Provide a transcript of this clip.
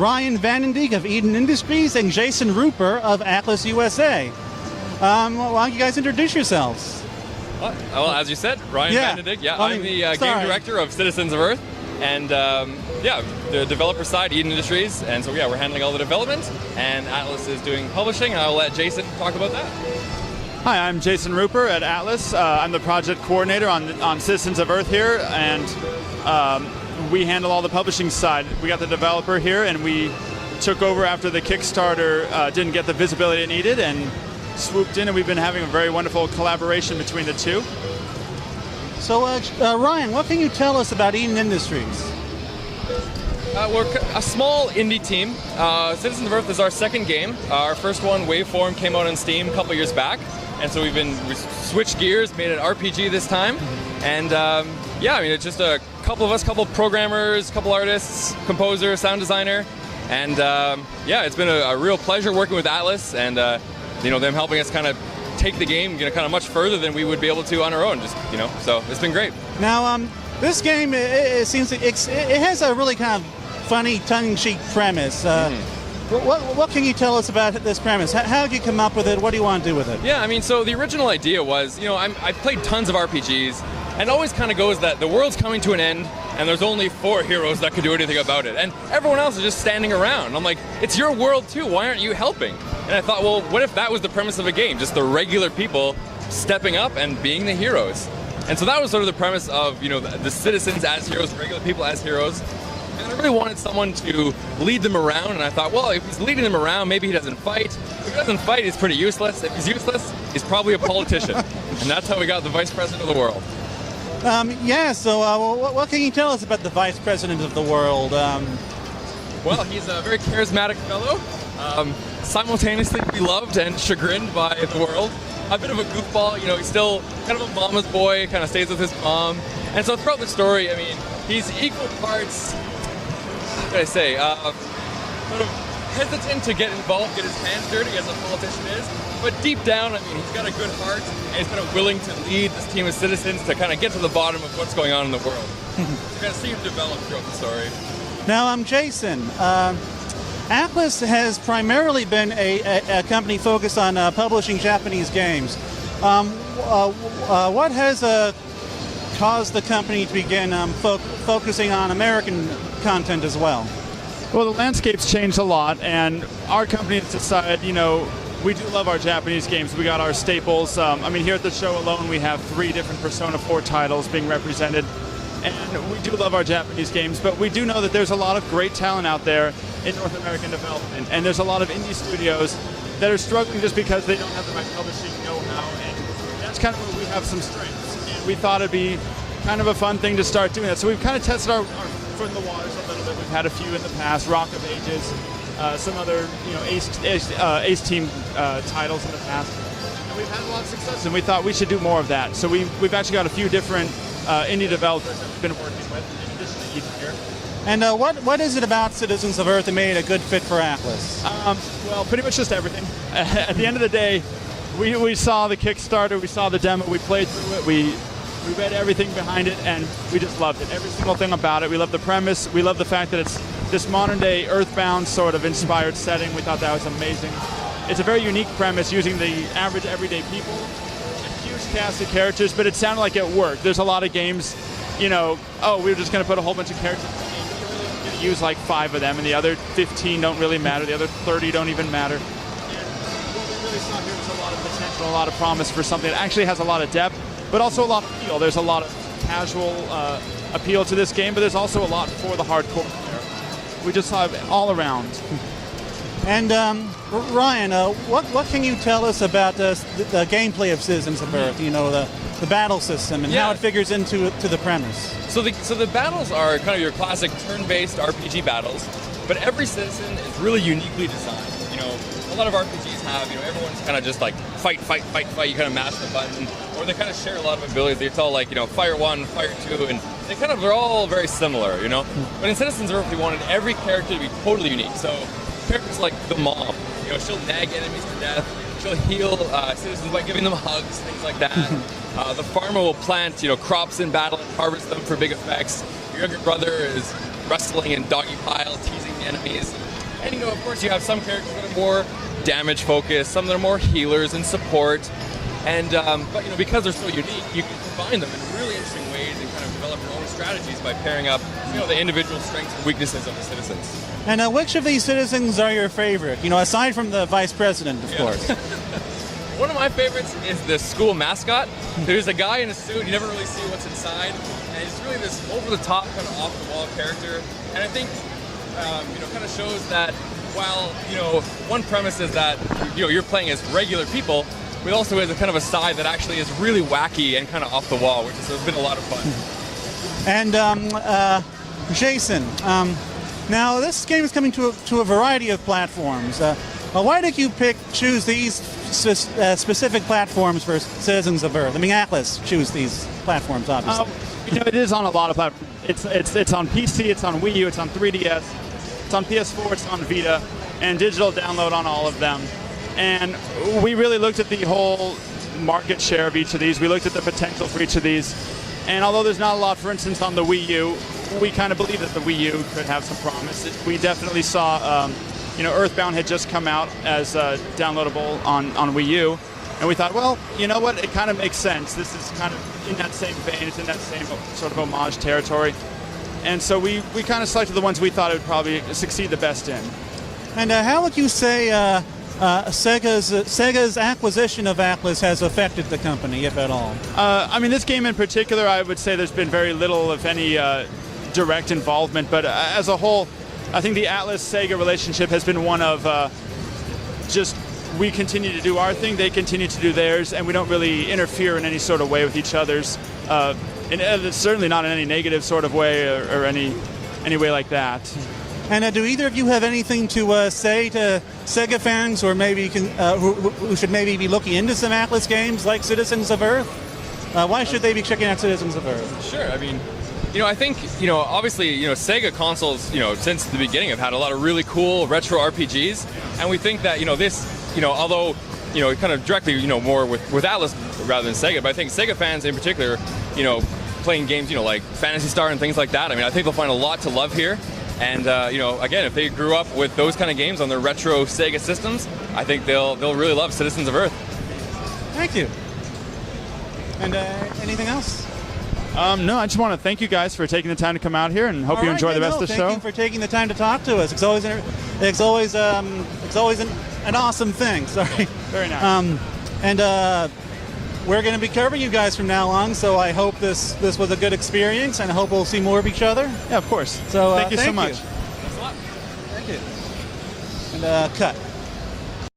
Ryan Vandendyck of Eden Industries and Jason Ruper of Atlus USA. Why don't you guys introduce yourselves? Well, as you said, Ryan Vandendyck. Yeah, I'm the game director of Citizens of Earth, and the developer side, Eden Industries, and so we're handling all the development, and Atlus is doing publishing, and I'll let Jason talk about that. Hi, I'm Jason Ruper at Atlus. I'm the project coordinator on Citizens of Earth here, and we handle all the publishing side. We got the developer here, and we took over after the Kickstarter didn't get the visibility it needed, and swooped in, and we've been having a very wonderful collaboration between the two. So, Ryan, what can you tell us about Eden Industries? We're a small indie team. Citizens of Earth is our second game. Our first one, Waveform, came out on Steam a couple years back, and so we switched gears, made an RPG this time, and it's just a couple of us, couple programmers, couple artists, composer, sound designer, and it's been a real pleasure working with Atlus, and them helping us kind of take the game, kind of much further than we would be able to on our own. So it's been great. Now, this game, it seems it has a really kind of funny, tongue-in-cheek premise. What can you tell us about this premise? How did you come up with it? What do you want to do with it? Yeah, so the original idea was, I played tons of RPGs, and it always kind of goes that the world's coming to an end, and there's only 4 heroes that can do anything about it, and everyone else is just standing around. I'm like, it's your world too, why aren't you helping? And I thought, well, what if that was the premise of a game? Just the regular people stepping up and being the heroes. And so that was sort of the premise of, the citizens as heroes, regular people as heroes. And I really wanted someone to lead them around, and I thought, well, if he's leading them around, maybe he doesn't fight. If he doesn't fight, he's pretty useless. If he's useless, he's probably a politician. And that's how we got the vice president of the world. What can you tell us about the vice president of the world? Well, he's a very charismatic fellow, simultaneously beloved and chagrined by the world. A bit of a goofball, he's still kind of a mama's boy, kind of stays with his mom. And so throughout the story, he's equal parts, how can I say, sort of hesitant to get involved, get his hands dirty as a politician is, but deep down, he's got a good heart, and he's kind of willing to lead this team of citizens to kind of get to the bottom of what's going on in the world. So you kind of see him develop throughout the story. Now, Jason, Atlus has primarily been a company focused on publishing Japanese games. What has caused the company to begin focusing on American content as well? Well, the landscape's changed a lot, and our company has decided, we do love our Japanese games. We got our staples. Here at the show alone, we have 3 different Persona 4 titles being represented, and we do love our Japanese games, but we do know that there's a lot of great talent out there in North American development, and there's a lot of indie studios that are struggling just because they don't have the right publishing know-how, and that's kind of where we have some strengths, and we thought it'd be kind of a fun thing to start doing that. So we've kind of tested our foot in the waters a little bit. We've had a few in the past, Rock of Ages, some other Ace Team titles in the past, and we've had a lot of success, and we thought we should do more of that. So we've actually got a few different indie developers that we've been working with in addition to Eden here. And what is it about Citizens of Earth that made it a good fit for Atlus? Well, pretty much just everything. At the end of the day, we saw the Kickstarter, we saw the demo, we played through it, we read everything behind it, and we just loved it. Every single thing about it. We love the premise. We love the fact that it's this modern-day Earthbound sort of inspired setting. We thought that was amazing. It's a very unique premise using the average everyday people. A huge cast of characters, but it sounded like it worked. There's a lot of games, we were just going to put a whole bunch of characters in the game. You're really only going to use like 5 of them, and the other 15 don't really matter. The other 30 don't even matter. And what we really saw here was a lot of potential, a lot of promise for something that actually has a lot of depth, but also a lot of appeal. There's a lot of casual appeal to this game, but there's also a lot for the hardcore player. We just saw it all around. And Ryan, what can you tell us about the gameplay of Citizens of Earth? The battle system and how it figures into the premise. So the battles are kind of your classic turn-based RPG battles, but every citizen is really uniquely designed. A lot of RPGs have, everyone's kind of just like fight. You kind of mash the button, or they kind of share a lot of abilities. It's all like, fire 1, fire 2, and they're all very similar, But in Citizens of Earth, we wanted every character to be totally unique. So characters like the mom, she'll nag enemies to death. She'll heal citizens by giving them hugs, things like that. The farmer will plant, crops in battle and harvest them for big effects. Your younger brother is wrestling in doggy pile, teasing the enemies. And you know, of course, you have some characters that are more damage focused, some that are more healers and support. And but you know, because they're so unique, you can combine them in really interesting ways and kind of develop your own strategies by pairing up, you know, the individual strengths and weaknesses of the citizens. And which of these citizens are your favorite? You know, aside from the vice president, of course. One of my favorites is the school mascot. There's a guy in a suit, you never really see what's inside, and it's really this over-the-top, kind of off-the-wall character. And I think, you know, kind of shows that while, you know, one premise is that, you know, you're playing as regular people, but also has a kind of a side that actually is really wacky and kind of off the wall, which has been a lot of fun. And Jason, now this game is coming to a variety of platforms. Why did you choose these specific platforms for Citizens of Earth? I mean, Atlus choose these platforms, obviously. You know, it is on a lot of platforms. It's on PC, it's on Wii U, it's on 3DS, it's on PS4, it's on Vita, and digital download on all of them. And we really looked at the whole market share of each of these. We looked at the potential for each of these. And although there's not a lot, for instance, on the Wii U, we kind of believe that the Wii U could have some promise. We definitely saw, you know, Earthbound had just come out as downloadable on Wii U. And we thought, well, you know what, it kind of makes sense. This is kind of in that same vein. It's in that same sort of homage territory. And so we kind of selected the ones we thought it would probably succeed the best in. And how would you say Sega's acquisition of Atlus has affected the company, if at all? I mean, this game in particular, I would say there's been very little, if any, direct involvement. But as a whole, I think the Atlus-Sega relationship has been one of just we continue to do our thing, they continue to do theirs, and we don't really interfere in any sort of way with each other's. And certainly not in any negative sort of way or any way like that. And do either of you have anything to say to Sega fans, or maybe who should maybe be looking into some Atlus games like Citizens of Earth? Why should they be checking out Citizens of Earth? Sure. I mean, you know, I think, you know, obviously, you know, Sega consoles, you know, since the beginning have had a lot of really cool retro RPGs, and we think that, you know, this, you know, although, you know, kind of directly, you know, more with Atlus rather than Sega, but I think Sega fans in particular, you know, playing games, you know, like Phantasy Star and things like that, I mean, I think they'll find a lot to love here. And you know, again, if they grew up with those kind of games on their retro Sega systems, I think they'll really love Citizens of Earth. Thank you. And anything else? No, I just want to thank you guys for taking the time to come out here, and hope you enjoy the rest of the show. Thank you for taking the time to talk to us. It's always an awesome thing. Sorry. Very nice. And we're going to be covering you guys from now on, so I hope this was a good experience, and I hope we'll see more of each other. Yeah, of course. So thank you so much. Thanks a lot. Thank you. And cut.